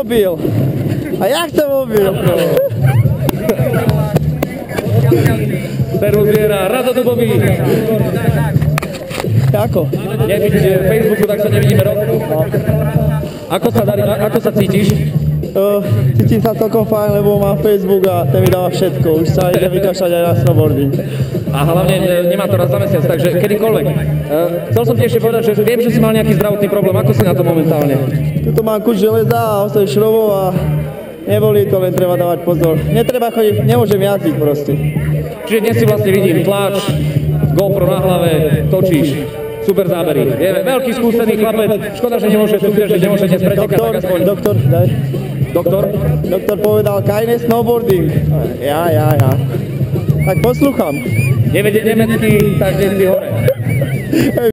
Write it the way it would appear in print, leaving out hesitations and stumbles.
mobil. A jak to mobil? Peru zbiera Rado Dubový. Ako? Nebyť v Facebooku, tak sa nevidíme rok. Ako sa darí, ako sa cítiš? Cítim sa celkom fajn, lebo mám Facebook a ten mi dáva všetko. Už sa ide vykašľať aj na snowboarding. A hlavne nemá to raz za mesiac, takže kedykoľvek. Chcel som ti ešte povedať, že viem, že si mal nejaký zdravotný problém. Ako si na to momentálne? Tuto mám kus železa a 8 šrobov a nebolí to, len treba dávať pozor. Netreba chodiť, nemôžem jazdiť proste. Čiže dnes si vlastne vidím tlač, GoPro na hlave, točíš. Super zábery. Je veľký skúsený chlapec. Škoda, že nemôže súťažiť, že nemôže dnes pretekať tak aspoň. Doktor, daj. Doktor? Doktor povedal, kajne snowboarding. Ja. Tak poslúcham. Nevedie nemecky, tak dnes si hore.